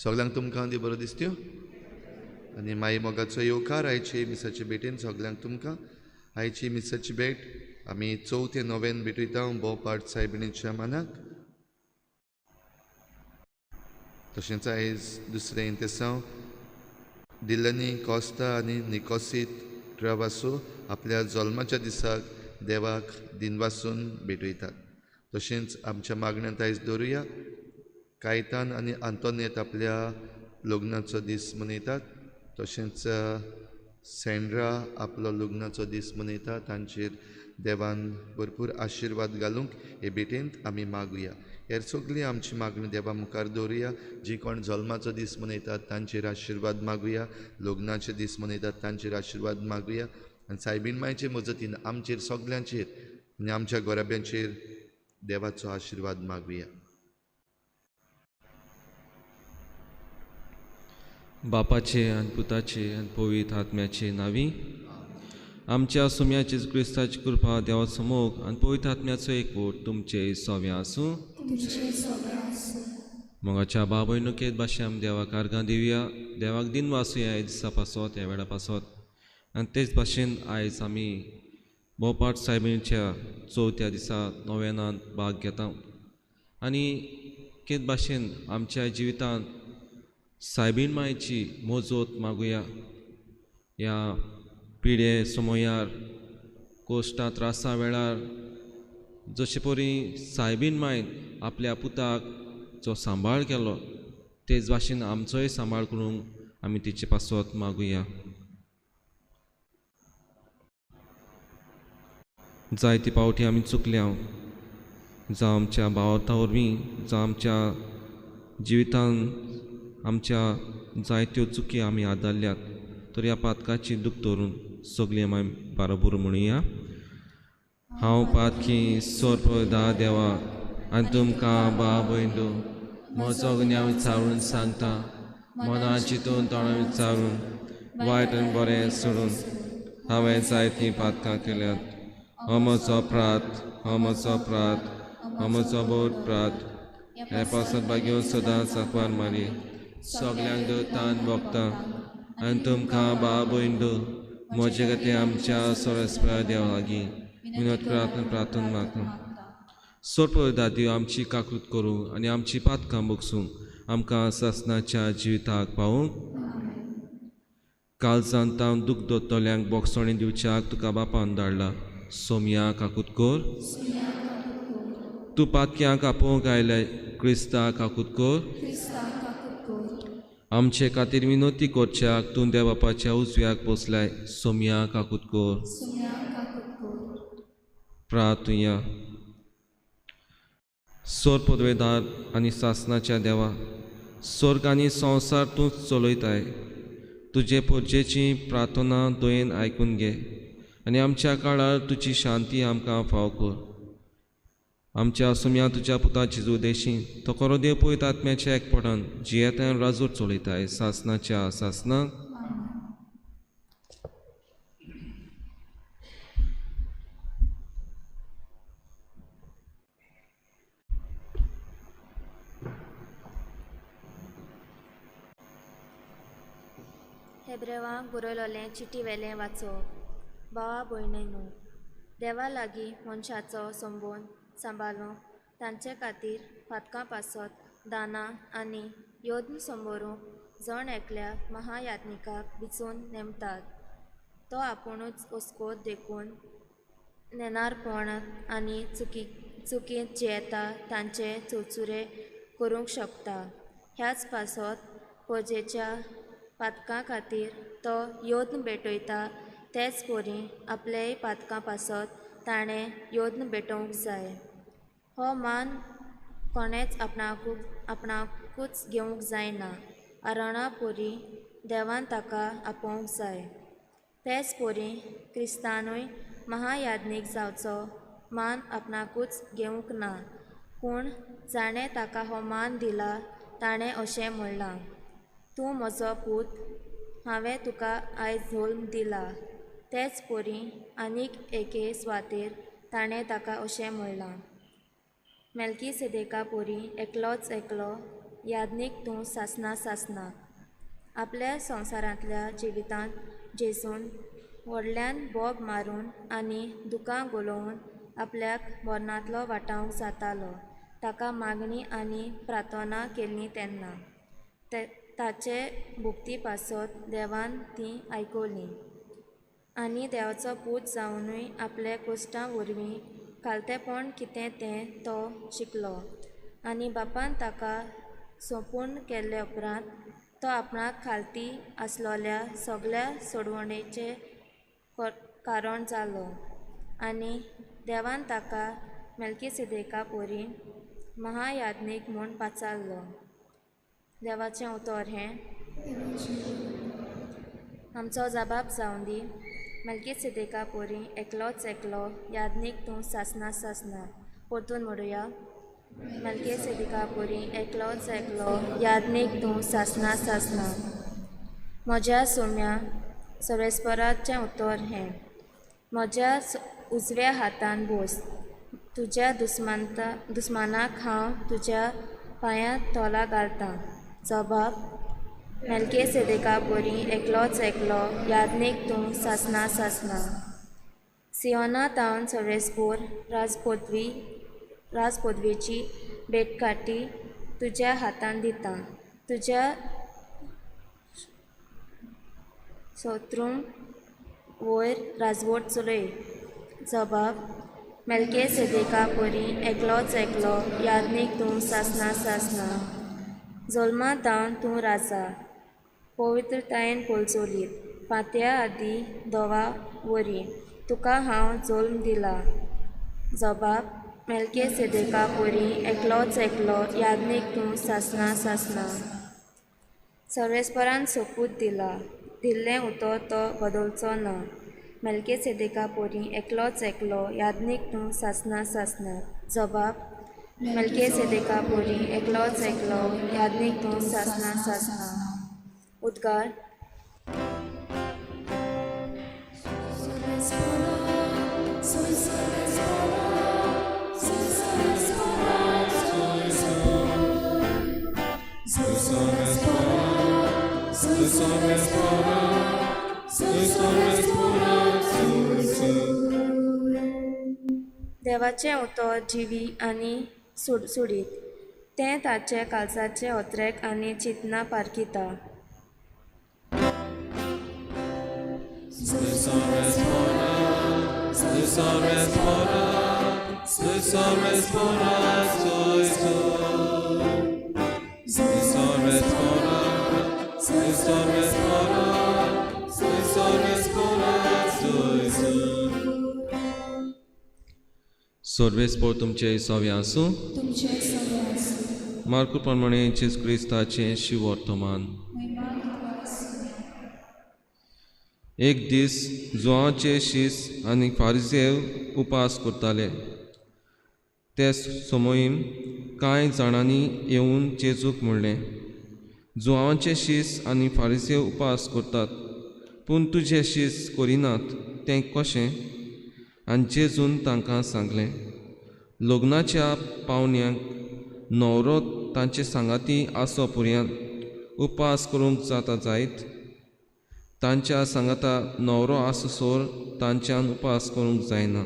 सगळ्यांक तुमकां दी बरो दिसत्यो आनी माई मोगाचो येवकार आयचे मिसाचे भेटेन सगळ्यांक तुमकां आयची मिसाची भेट आमी 4 ते 9 भेटयता भोवपाट सायबिणीच्या मानाक तशेंच आयज दुसरें इंतेसांव दिल्लनी कॉस्ता आनी निकोसीत ट्रावासो आपल्या जल्माच्या दिसाक देवाक दिनवासून भेटयतात तशेंच आमच्या मागण्यांत आयज दवरुया कायतान आनी आंतोनेत आपल्या लग्नाचो दीस मनयतात तशेंच सँड्रा आपलो लग्नाचो दीस मनयता तांचेर देवान भरपूर आशिर्वाद घालूंक हे भेटेंत आमी मागुया हेर सगळी आमची मागणी देवा मुखार दवरुया जी कोण जल्माचो दीस मनयतात तांचेर आशिर्वाद मागुया लग्नाचे दीस मनयतात तांचेर आशिर्वाद मागुया आनी सायबीण मांयचे मजतीन आमचेर सगल्यांचेर आनी आमच्या गोराब्यांचेर देवाचो आशिर्वाद मागुया. बापाचे आनी पुताचे आनी पवित्र आत्म्याचे नांवी आमच्या सुम्याचे क्रिस्ताची कृपा देवा समोग आनी पवित्र आत्म्याचो एकवट तुमचे सव्या आसूं मोगाच्या बाबयणुकेत भाशे आमी देवाक आर्गां दिवया देवाक दिन वासुया ह्या दिसा पासत ह्या वेळा पासत आनी तेच भाशेन आयज आमी भोवपाट सायबीणच्या 4थ्या दिसा नोवेनांत भाग घेता आनी केच भाशेन आमच्या जिवितांत सायबीण मायची मोजोत मागुया ह्या पिडे समयार कोश्टा त्रासा वेळार जशे परी सायबीण मायन आपल्या पुताक जो सांबाळ केलो तेच भाशेन आमचोय सांबाळ करूंक आमी तिचे पासत मागुया. जायती पावटी आमी चुकल्या जावं आमच्या भावार्था वरवीं जावं आमच्या जिवितान आमच्या जायत्यो चुकी आमी आदारल्यात तर ह्या पातकाची दूख दवरून सगळीं आमी बाराबोर म्हणुया. हांव पातकी सोरपदा देवा आनी तुमकां बाब भयणो म्हजो गुन्यांव विचारून सांगता मना चिंतून तोंडां विचारून वायट आनी बरें सोडून हांवें जायतीं पातकां केल्यात हो म्हजो अपराध हो म्हजो बोट प्रात हे पासत भाग्यो सदांच आंकवार मारी सगल्यांक दोतान भोगता आनी तुमकां बाब भयणो म्हजे गती आमच्या सोरस्प्या देवा लागीं विनोद प्रार्थना मागता. सोरपो दादीव आमची काकूत करूं आनी आमची पातकां बोगसूं आमकां सासणाच्या जिविताक पावूंक काळजांत दूख दोतोल्यांक बोगसोणी दिवच्याक तुका बापान धाडला सोमया काकूत कोर तूं पातक्यांक आपोवंक आयले क्रिस्ता काकूत कोर आमचे खातीर विनोती करच्याक तूं देव बापाच्या उजव्याक बसलाय सोमया काकूत कोर प्रार्थुया. सोर पदवेदार आनी सासणाच्या देवा स्वर्ग आनी संवसार तूं चलयताय तुजे पोरचेची प्रार्थना दोयेन आयकून घे आनी आमच्या काळार तुजी शांती आमकां फाव कर. आमच्या सुम्या तुज्या पुताची उदेशी तो खरो देव पळयत आत्म्याच्या एकपटान जियेतान राजूर चलयताय सासणाच्या सासणाक हेब्रेवांक बरयलोलें चिटी वेलें वाचप. भावा भयणींनो, देवा लागीं मनशाचो संबंद सांबाळूंक तांचे खातीर फातकां पासत दानां आनी योद्न संबरूंक जण एकल्याक महायात्निकाक बिचून नेमतात. तो आपुणूच हुस्कोत देखून नेनारपण आनी चुकींत जे येता तांचे चुरचुरे करूंक शकता. ह्याच पासत पोजेच्या पातकां खातीर तो योद्न भेटयता तेच परी आपलेय पातकां पासत ताणें योद्न भेटोवंक जाय. हो मान कोणेच आपणाकूच घेवंक जायना. आरोणा परी देवान ताका आपोवंक जाय. तेच परी क्रिस्तानूय महायाज्ञीक जावचो मान आपणाकूच घेवंक ना. पूण जाणें ताका हो मान दिला ताणें अशें म्हणलां, तूं म्हजो पूत, हांवें तुका आयज जल्म दिला. तेच परी आनीक एके सुवातेर ताणें ताका अशें म्हणलां, मेल्कीसेदेका परी एकलो याज्ञीक तूं सासना. आपल्या संवसारांतल्या जिवितांत जेजून व्हडल्यान बोब मारून आनी दुकां गोलोवन आपल्याक मरणांतलो वाटावंक जातालो. ताका मागणी आनी प्रार्थना केल्ली तेन्ना ताचे भुक्ती पासत देवान ती आयकली. आनी देवाचो पूत जावनूय आपल्या कोश्टां वरवीं खालतेपण कितें तें तो शिकलो. आनी बापान ताका सोपून केल्ले उपरांत तो आपणाक खालती आसलोल्या सगल्या सोडवणेचें कारण जालो. आनी देवान ताका मेल्कीसेदेका परी महायाज्ञीक म्हूण पाचारलो. देवाचें उतर हें आमचो जबाब जावन दी. मेल्कीसेदेका परी एकलो याज्ञीक तूं सासना. परतून म्हणुया, मेल्कीसेदेका परी एकलो याज्ञीक तूं सासना. म्हज्या सोम्या सर्वेस्पराचें उतर हें म्हज्या उजव्या हातान बोस. तुज्या दुस्मानाक हांव तुज्या पांयांत तोला घालतां. जबाब, मेल्कीसेदेका परी एकलो याज्ञीक तूं सासना. सियोनांतावन सर्वेस्पोर राजपदवेची भेटकाठी तुज्या हातान दितां. तुज्या शत्रूंक वयर राजवट चलय. जबाब, मेल्कीसेदेका परी एकलो याज्ञीक तूं सासना. जल्मांत जावन तूं राजा, पवित्रतायेन पलचोलीत. फांत्या आदी दोवा वरी तुका हांव जल्म दिला. जबाब, मेल्कीसेदेका परी एकलो याज्ञीक तूं सासना. सर्वेस्परान सोपूत दिल्लें उतर तो बदलचो ना. मेल्कीसेदेका परी एकलो याज्ञीक तूं सासना. जबाब, मेल्कीसेदेका परी एकलो याज्ञीक तूं सासना. उद्गार. देवाचें उतर जिवी आनी सुडीत. तें ताचे काळजाचे ओत्रेक आनी चिंतना पारखिता. सर्वेस्पोर तुमचे सव्या आसूं. मार्कू प्रमाणे जेजू क्रिस्ताचें शिव वर्तमान. एक दीस जुआंचे शीस आनी फारिसेव उपास करताले. ते समोईम कांय जाणांनी येवन जेजूक म्हणलें, जुआंचे शीस आनी फारिसेव उपास करतात, पूण तुजे शीस करिनात तें कशें? आनी जेजून तांकां सांगलें, लग्नाच्या पावण्यांक न्हवरो तांचे सांगाती आसो पर्यंत उपास करूंक जाता जायत. तांच्या सांगाता न्हवरो आससोर तांच्यान उपास करूंक जायना,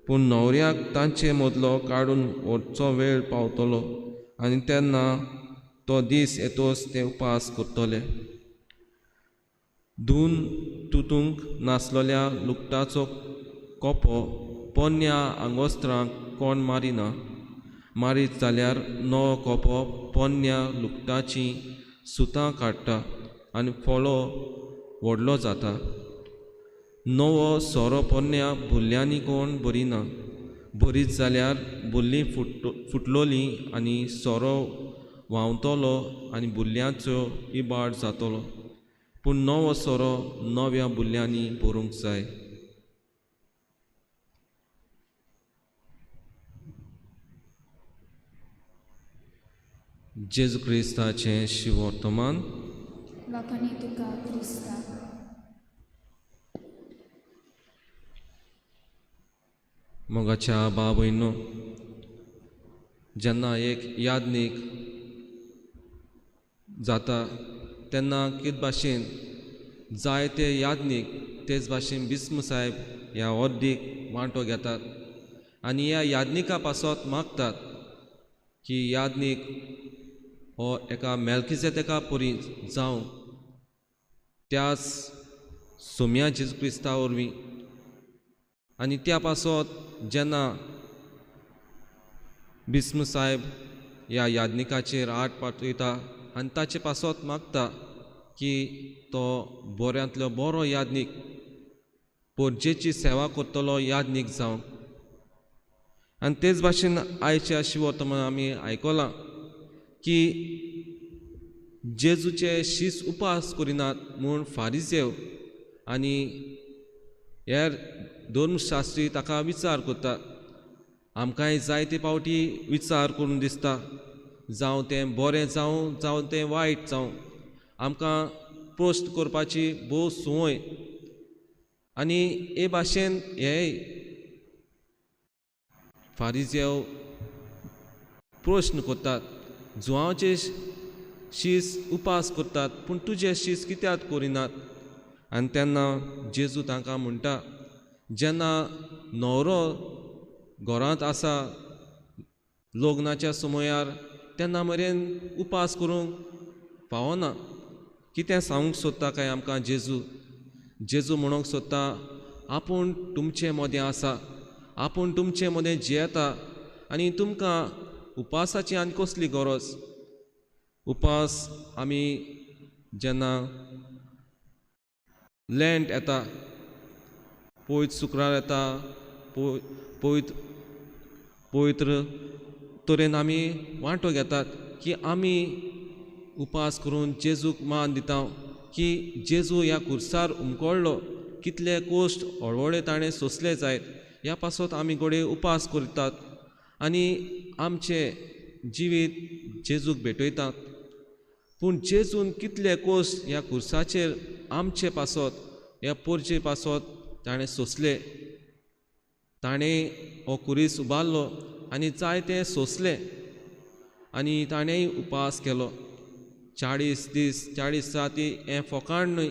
पूण न्हवऱ्याक तांचे मदलो काडून व्हरचो वेळ पावतलो आनी तेन्ना तो दीस येतोच ते उपास करतले. धुवन तुतूंक नासलेल्या लुगटाचो कोपो पोन्न्या आंगोस्त्रांक कोण मारिना, मारीत जाल्यार नवो कोपो पोन्न्या लुगटाची सुतां काडटा आनी फोळो व्हडलो जाता. नवो सोरो पोन्न्या भुल्ल्यांनी कोण भरिना, भरीत जाल्यार भुल्लीं फुटलोली आनी सोरो व्हांवतलो आनी भुल्ल्यांचो इबाड जातलो, पूण नवो सोरो नव्या भुल्ल्यांनी भरूंक जाय. जेजू क्रिस्ताचें शिवर्तमान. वाखाणी तुका क्रिस्ता. मोगाच्या भाव भयणो, जेन्ना एक यादनीक जाता तेन्ना कित भाशेन जायते यादनीक तेच भाशेन बिस्म साहेब ह्या वर्दीक वांटो घेतात आनी ह्या यादनिका पासत मागतात की यादनीक हो एका मेल्किजेदेका परी जावं त्याच सोम्या जेजू क्रिस्ता वरवीं. आनी त्या पासत जेन्ना बिस्म साहेब ह्या यादनिकाचेर आट पातयता आनी ताचे पासत मागता की तो बऱ्यांतलो बरो यादनीक पोरजेची सेवा करतलो यादनीक जावं. आनी तेच भाशेन आयच्या शिवर्तमान आमी आयकलां की जेजूचे शीस उपास करिनात म्हूण फारिजेव आनी हेर धर्मशास्त्री ताका विचार करता. आमकांय जायते फावटी विचार करून दिसता, जावं तें बरें जावं तें वायट जावं, आमकां प्रश्न करपाची भोव संवय. आनी हे भाशेन हे फारिजेव प्रश्न करतात, जुवांचे शीस उपास करतात पूण तुजे शीस कित्याक करिनात. आनी तेन्ना जेजू तांकां म्हणटा, जेन्ना न्हवरो घरांत आसा लग्नाच्या समयार तेन्ना मेरेन उपास करूंक फावना. कितें सांगूंक सोदता काय आमकां जेजू म्हणूंक सोदता, आपूण तुमचे मदें आसा, आपूण तुमचे मदें जियेता आनी तुमकां उपासाची आनी कसली गरज. उपास आमी जेन्ना लँट येता, पवित्र शुक्रार येता, पवित्र तरेन आमी वांटो घेतात की आमी उपास करून जेजूक मान दिता की जेजू ह्या खुर्सार उमकोळ्ळो, कितले कोश्ट हळवळे ताणें सोंसले जायत ह्या पासत आमी घोडे उपास करतात आनी आमचे जिवीत जेजूक भेटयतात. पूण जेजून कितले कोश्ट ह्या खुर्साचेर आमचे पासत ह्या पोरचे पासत ताणें सोंसले. ताणें हो खुरीस उबारलो आनी जायते सोंसले आनी ताणेंय उपास केलो. 40 दीस 40 राती हें फकाण न्हय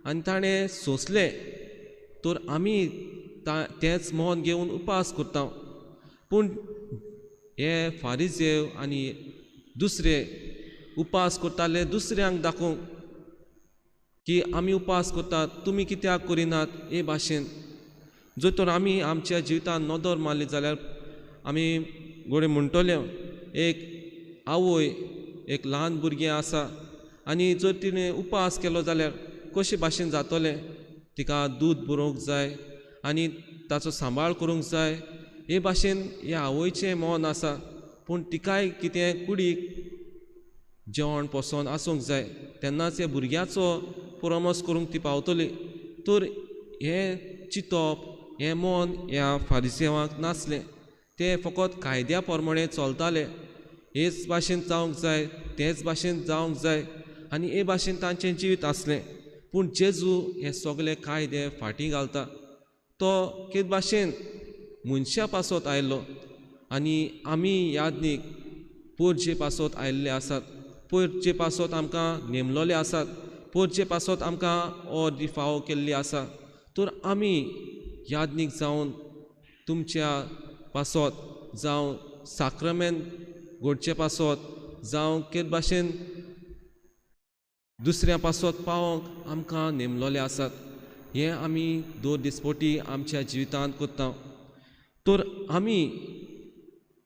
आनी ताणें सोंसले. तर आमी तेंच मोन घेवन उपास करता. पूण हे फारिजेव आनी दुसरे उपास करताले दुसऱ्यांक दाखोवंक की आमी उपास करतात, तुमी कित्याक करिनात हे भाशेन. जर तर आमी आमच्या जिवितान नदर मारली जाल्यार आमी घोडे म्हणटले, एक आवय एक ल्हान भुरगें आसा आनी जर तिणें उपास केलो जाल्यार कशे भाशेन जातलें. तिका दूद भरोवंक जाय आनी ताचो सांबाळ करूंक जाय, हे भाशेन ह्या आवयचें मन आसा. पूण तिकाय कितें कुडीक जेवण पोसोन आसूंक जाय, तेन्नाच हे भुरग्याचो पुरमस करूंक ती पावतली. तर हें चिंतप हें मन ह्या फारिसेवांक नासलें. ते फकत कायद्या प्रमाणे चलताले, हेच भाशेन जावंक जाय, तेच भाशेन जावंक जाय आनी हे भाशेन तांचें जिवीत आसलें. पूण जेजू हे सगळे कायदे फाटीं घालता. तो कित भाशेन मनशा पासत आयल्लो आनी आमी यादनीक पोरचे पासत आयिल्ले आसात, पोरचे पासत आमकां नेमलोले आसात. पोरचे पासत आमकां अर्दी फावो केल्ली आसा तर आमी यादनीक जावन तुमच्या पासत जावं साक्रमेंत घडचे पासत जावं के भाशेन दुसऱ्या पासत पावोंक आमकां नेमलोले आसात हें आमी 2 दिसपोटी आमच्या जिवितांत कोत्ता तर आमी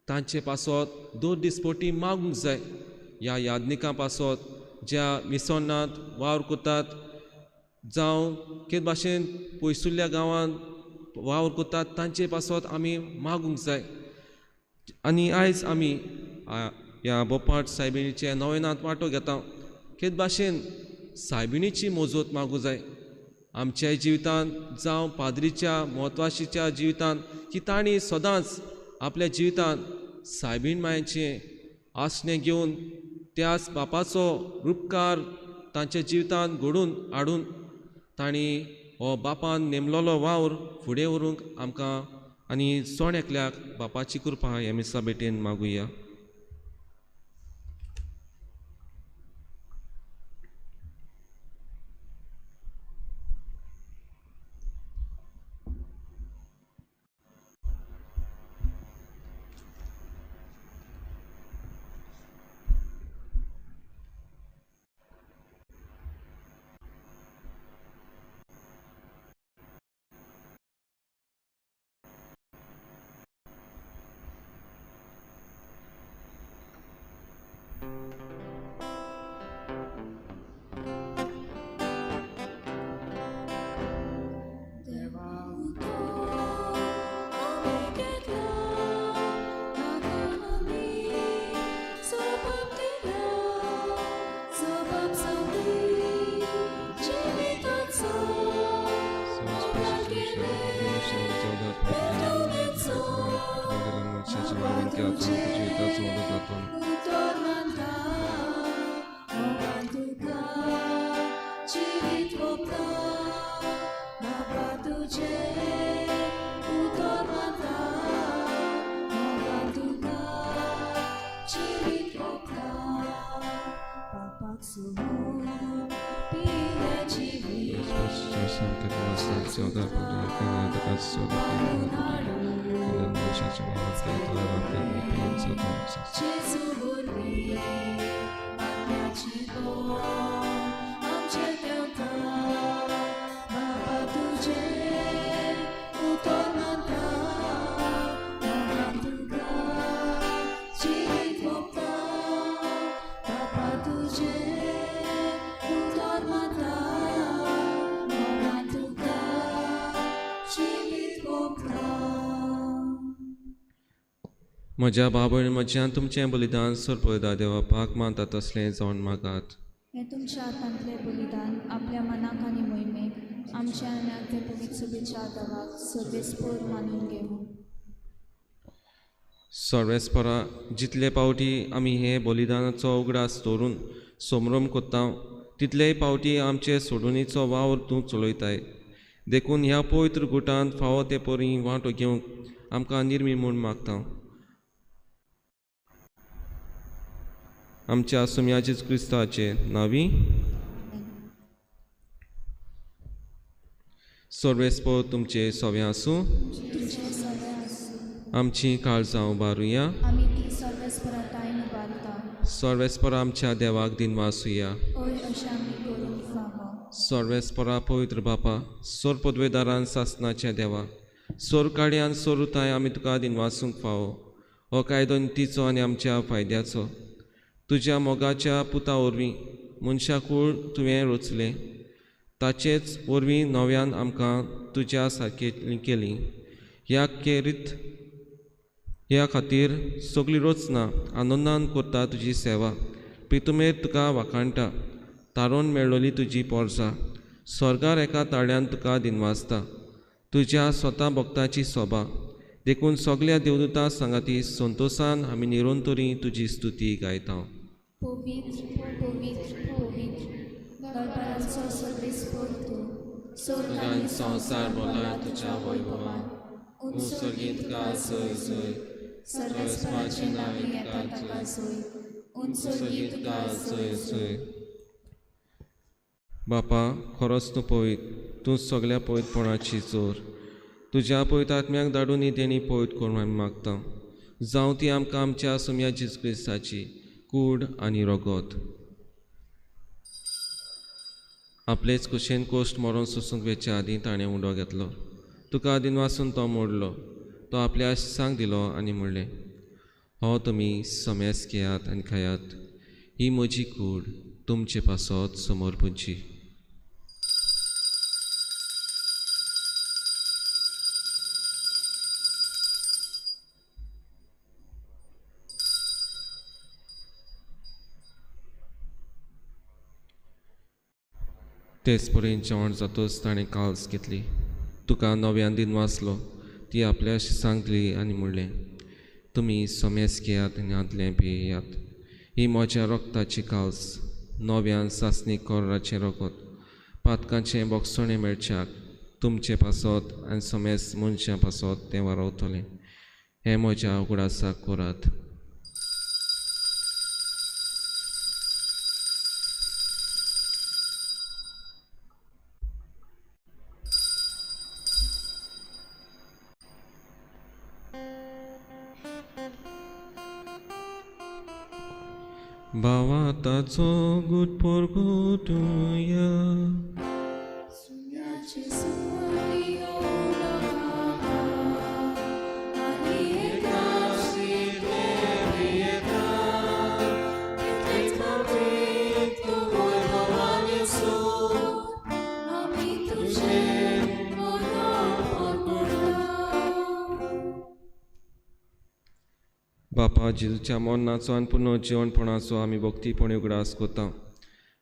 तांचे पासत 2 दिसपोटी मागूंक जाय ह्या यादनिकां पासत ज्या मिसोनांत वावर कोतात जावं के भाशेन पयसुल्ल्या गांवांत वावर कोतात तांचे पासत आमी मागूंक जाय आनी आयज आमी ह्या बोपाट सायबिणीचे नोवेनांत वांटो घेता के भाशेन सायबिणीची मोजत मागूं जाय आमच्या जिवितांत जावं पाद्रीच्या म्हत्वाच्या जिवितांत की तांणी सदांच आपल्या जिवितांत सायबीण मायेचें आसणें घेवन त्याच बापाचो उपकार तांच्या जिवितांत घडून हाडून तांणी हो बापान नेमलोलो वावर फुडें व्हरूंक आमकां आनी सोण एकल्याक बापाची कृपा ह्या मिसा बेटेन मागुया म्हज्या बाबळ म्हज्यान तुमचें बलिदान सोरपयता देवा पाक मानता तसलें जावन मागात हे तुमच्या हातांतले बलिदान आपल्या मनाक आनी मोहिमेक आमच्या आनी आध्यात्मीक सुबेच्या देवाक सर्वेस्पोर मानून घेवं सर्वेस्परा जितले पावटी आमी हे बलिदानाचो उगडास दवरून सोमरोम कोत्ता तितलेय पावटी आमचे सोडुनीचो वावर तूं चलयताय देखून ह्या पवित्र गुटांत फावो ते परी वांटो घेवंक आमकां निर्मी म्हूण मागता आमच्या सुम्याचेच क्रिस्ताचे नावी सर्वेस्पो तुमचे सोवे आसूं आमची काळजां उबारुया आमी ती सर्वेस्परातायेन उबारता सर्वेस्परा आमच्या देवाक दिनवासुया ओय अशें आमी करूंक फावो सर्वेस्परा पवित्र बापा सोर पदवेदारान सासनाच्या देवा सोर काड्यान सोर उताय आमी तुका दिनवासूंक फावो हो कायदो नितीचो आनी आमच्या फायद्याचो तुज्या मोगाच्या पुता वरवीं मनशाकूळ तुवें रचलें ताचेच वरवीं नव्यान आमकां तुज्या सारकें केली ह्या खेरीत ह्या खातीर सगळीं रचना आनंदान करता तुजी सेवा प्रितुमेर तुका वाखाणटा तारोन मेळ्ळोली तुजी पोरसां स्वर्गार एका ताळ्यान तुका दिनवासता तुज्या स्वता भक्ताची सोबा देखून सगळ्या देवदूतां सांगाती संतोशान आमी निरंतरी तुजी स्तुती गायता पवित्र पवित्र पवित्र दरबाराचो सर्वेस्पोर तूं सगळ्यान संवसार बोला तुज्या वैभवान उत्सर्गीत का सय सय सर्वेस्पराचे नावे येता ताका सोय उत्सर्गीत का सय सय बापा, खरोच तूं पळयत, तूं सगळ्या पळयतपणाची चोर. तुज्या पळयत आत्म्याक धाडून ही देणी पळयत करून आमी मागता. जावं ती आमकां आमच्या सुम्या जेजू क्रिस्ताची कूड आनी रगत. आपलेच कुशेन कोश्ट मरोन सुसूंक वेच्या आदीं ताणें उडो घेतलो. तुका आदीन वाचून तो मोडलो. तो आपल्या शिसांक दिलो आनी म्हणलें, हो तुमी सोमेस घेयात आनी खायात. ही म्हजी कूड तुमचे पासत समोर पुंजी. तेच परेन जेवण जातच ताणें काल्स घेतली. तुका नव्यान दिन वाचलो. ती आपल्या शिसांक दिली आनी म्हणलें, तुमी सोमेस घेयात आनी आदलें पियेयात. ही म्हज्या रक्ताची काल्स, नव्यान सासणी कोर्राचें रगत, पातकांचें बोगसणें मेळच्याक तुमचे पासत आनी सोमेस मनशां पासत तें वारवतलें. हें म्हज्या उगडासाक करात. बावा ताचो गुट पोरगोटुया. सुन्याची सुवाळी येवं नाका, आनी एकाशी देवी येता. इतलेच खातीर तूं वैभवान येसू, आमी तुजें मोगान करता. बापा, जेजूच्या मरणाचो आनी पुनर्जीवनपणाचो आमी भक्तीपणे उगडास कोता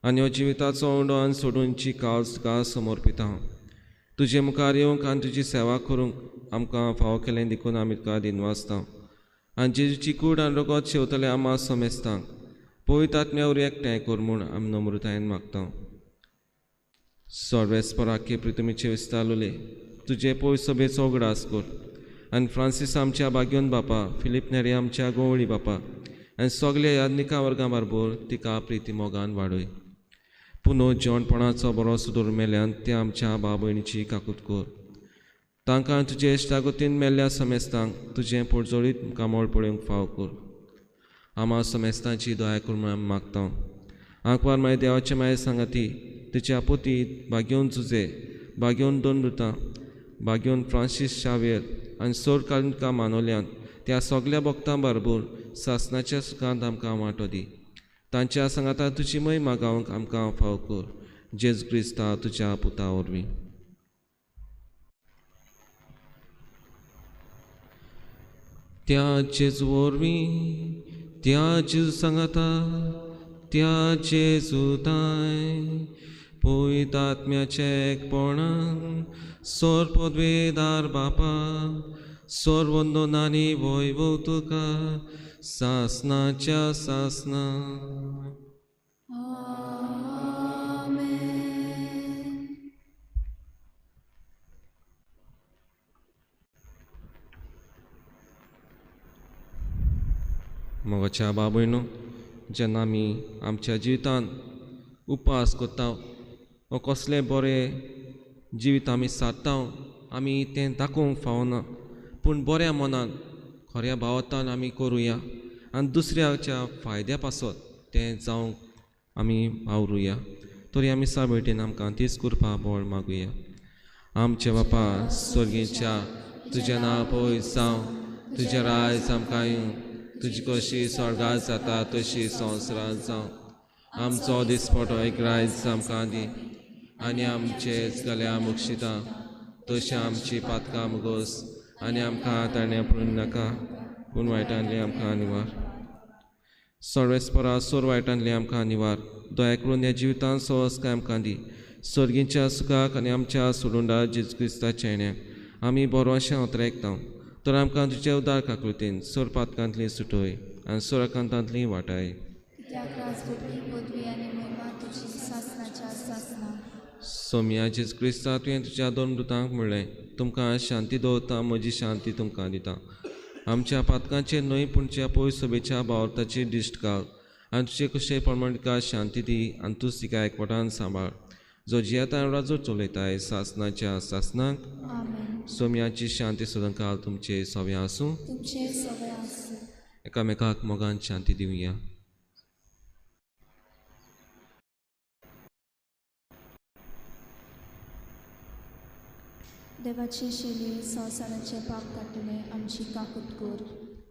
आनी हो जिविताचो उंडो आनी सोडूनची काल्स तुका समर्पिता. तुजे मुखार येवंक आनी तुजी सेवा करूंक आमकां फावो केलें देखून आमी तुका दिनवासता. आनी जेजूची कूड आनी रगत शेवतले आमा सोमेस्तांक पवित्र आत्म्या उरी एकठांय कर म्हूण आमी नम्रतायेन मागता. सर्वेस्पराके प्रितुमीचे विस्तारलोले तुजे पवित्र सभेचो उगडास कर. आनी फ्रांसीस आमच्या बागयोन बापा, फिलीप नेरी आमच्या गोवळी बापा आनी सगल्या यादनिका वर्गां बरोबर तिका प्रिती मोगान वाडय. पुनो जेवणपणाचो बरो सुदूर मेल्यान ते आमच्या भाव भयणीची काकूत कर. तांकां तुजे इश्टागतीन मेल्ल्या समेस्तांक तुजें पोटजोळीत कामोळ पळोवंक फाव कर. आमा समेस्तांची दया कर म्हूण आमी मागता. आंकवार माय देवाचे माय सांगाती तिच्या पोती बागयोन जुजे, बागयोन दोनृतां, बागयोन फ्रांसीस शावेर आनी सोर कालिका मानवल्यान त्या सगल्या भक्तां बरोबर सासणाच्या सुखांत आमकां वांटो दी. तांच्या सांगाता तुजी महिमा गावंक आमकां फाव कर. जेजू क्रिस्ता तुज्या पुता वरवीं. त्या जेजू वरवीं, त्या जेजू सांगाता, त्या जेजू ताय पवित्र आत्म्याचे एकपणान सोर पदवेदार बापा, सोर वंदनांनी वैभव तुका सासणाच्या सासना. आमेन. मोगाच्या बाबयनो, जेन्ना आमी आमच्या जिवितांत उपास करता वा कसलें बरें जिवीत आमी सादता, आमी तें दाखोवंक फावना, पूण बऱ्या मनान खऱ्या भावतान आमी करुया आनी दुसऱ्याच्या फायद्या पासत तें जावंक आमी वावरुया. तरी आमी साबळटेन आमकां तीच कृपा बोळ मागुया. आमचे बापा स्वर्गीच्या, तुजें नांव पवित्र जावं, तुजें राज आमकां येवं, तुजी कशी स्वर्गांत जाता तशी संवसारांत जावं. आमचो दिसपटो एक रायज आमकां दी आनी आमचेच गल्या मुक्षिता तशें आमची पातकां मुगोस आनी आमकां ताणें पडूंक नाका, पूण वायटांतली आमकां निवार. सर्वेस्परा सोर वायटांतली आमकां निवार. दया करून ह्या जिवितांत सोस काय आमकां दी. सर्गीच्या सुखाक आनी आमच्या सोडुंडा जेजू क्रिस्ताच्या येण्याक आमी बरो अशें उतरायकता. तर आमकां तुजे उदार काकृतीन सोर पातकांतली सुटय आनी सोराकांतांतली वाटाय. कित्याक राजगुपी पदवी आनी महिमा तुजी सासणाच्या सासना. सोम्या जेजू क्रिस्ता तुवें तुज्या दोन मृतांक म्हणलें, तुमकां शांती दवरता, म्हजी शांती तुमकां दिता. आमच्या पातकांचेर न्हय पूण तुज्या पवित्र सभेच्या भावार्थाची दिश्ट घाल आनी तुजे कशें प्रमाण तिका शांती दी आनी तूं तिका एकवटान सांबाळ. जो जियेता आनी राजो चलयताय सासनाच्या सासनाक आमेन. सोम्याची शांती सदांकाळ तुमचे सव्या आसूं. तुमचे सगळे आसूं. एकामेकाक मोगान शांती दिवया. देवाचे शेले संवसाराचे पाप काडटले आमची काकूट कोर.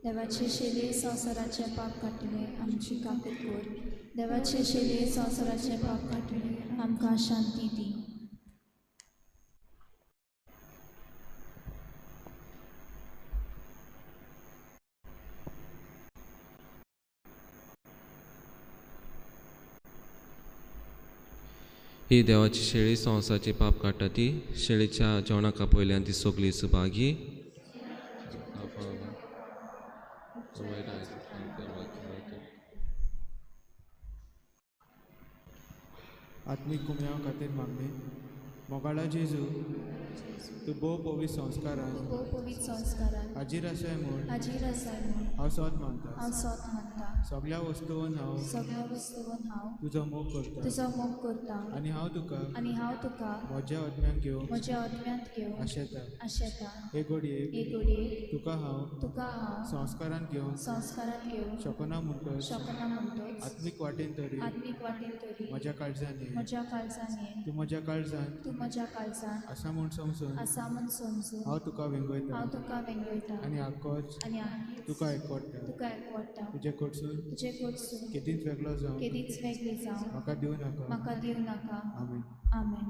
देवाचे शेले संवसाराचे पाप काडटले आमची काकूट कोर. देवाचे शेले संवसाराचे पाप काडटले आमकां शांती दी. ही देवाची शेळी संवसाराचे पाप काडटा ती शेळीच्या जेवणाका पयल्यान ती सगळी सुभागी आत्मीक कुम्या खातीर मागणे. मोगाळा जेजू तूं भोव पवित्र संस्कारान भोव पवित्र संस्कारान हाजीर आसाय म्हूण हाजीर आसाय म्हूण हांव सोत मानता. हांव सोत मानता. सगळ्या वस्तून हांव सगळ्या वस्तूंत हांव तुजो मोग करता तुजो मोग करता आनी हांव तुका म्हज्या आत्म्याक घेवन म्हज्या आत्म्यांत घेवन आशेता. आशेता. हे घडयेक एक घडयेक तुका हांव संस्कारान घेवन शकना म्हणटच शकना म्हणटच आत्मीक वाटेन तरी आत्मीक वाटेन तरी म्हज्या काळजांनी म्हज्या काळजांनी तूं म्हज्या काळजान तूं म्हज्या काळजान आसा म्हूण समजून आसा म्हूण समजून हांव तुका वेंगयता हांव तुका वेंगयता आनी आक्कोच आनी आख्खीच तुका आयकोडटा. तुका आयकवडटा. तुजे कडसून तुजे कडसून केदींच वेगळो जावन केदीच वेगळी जावं म्हाका दिवं नाका. म्हाका दिवं नाका. आमेन. आमेन.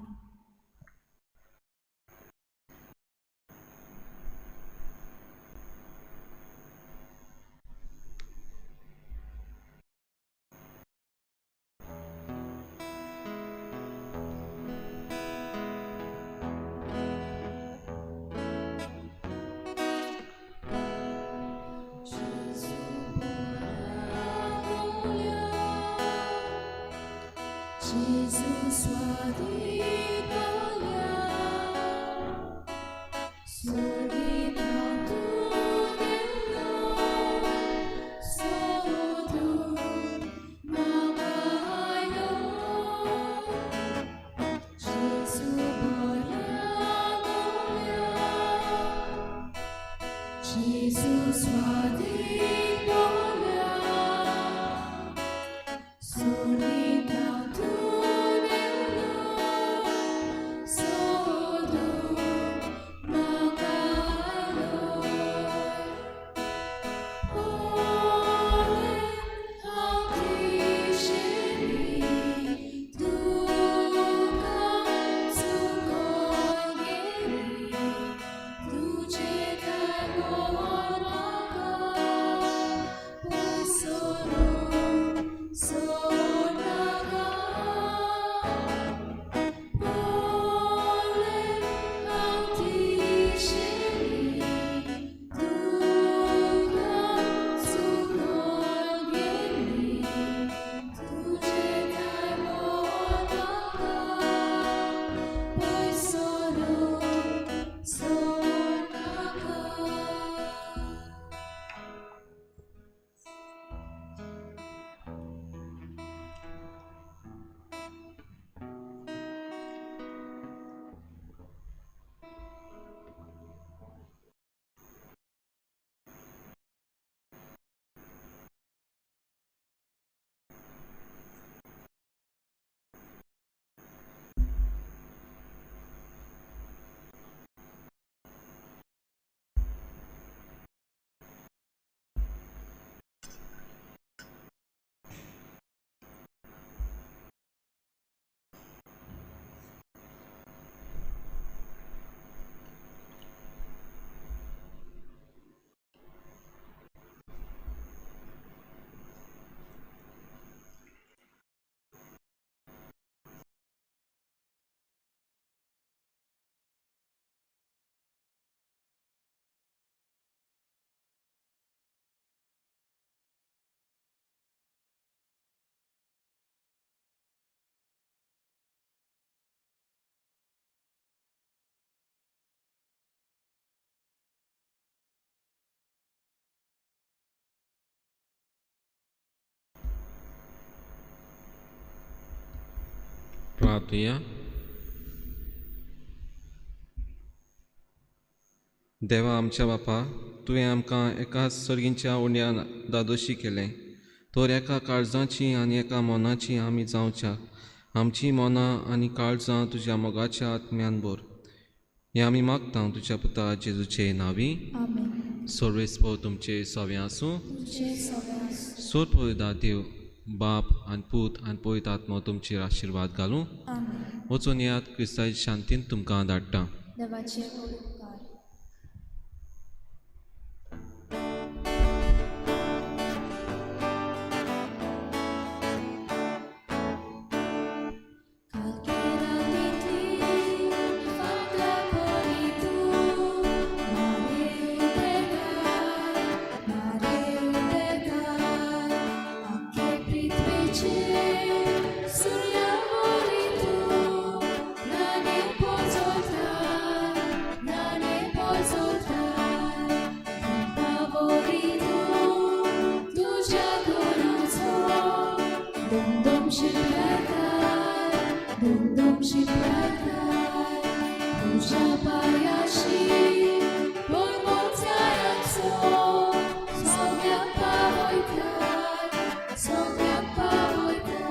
Jésus soit dévoilé, celui dans tout le Sodo, Magayo, Jésus Jésus soit dévoilé, celui dans tout Sodo, Magayo, Ole, Antisheri, Duka, Sukongeri, Tuce Kagonaka, Pusoro, Sonaga, Ole, Antisheri, Duka, Sukongeri, Tuce Kagonaka, Pusoro, Sonaga. प्रार्थया. देवा आमच्या बापा, तुवें आमकां एका सर्गींच्या उंड्या दादोशी केलें, तर एका काळजाची आनी एका मोनाची आमी जावच्या. आमची मोनां आनी काळजां तुज्या मोगाच्या आत्म्यान भर. हें आमी मागता तुज्या पुता जेजूचे नांवी. आमेन. सर्वेस्पो तुमचे सोवे आसूं. तुझे सगळे आसूं. सोर पळयता देव बाप आनी पूत आनी पवित्र आत्मा तुमचेर आशिर्वाद घालूं. आमेन. वचून येयात क्रिस्ताची शांतीन तुमकां धाडटा. देवाचे उपकार. Sogna pavoitar,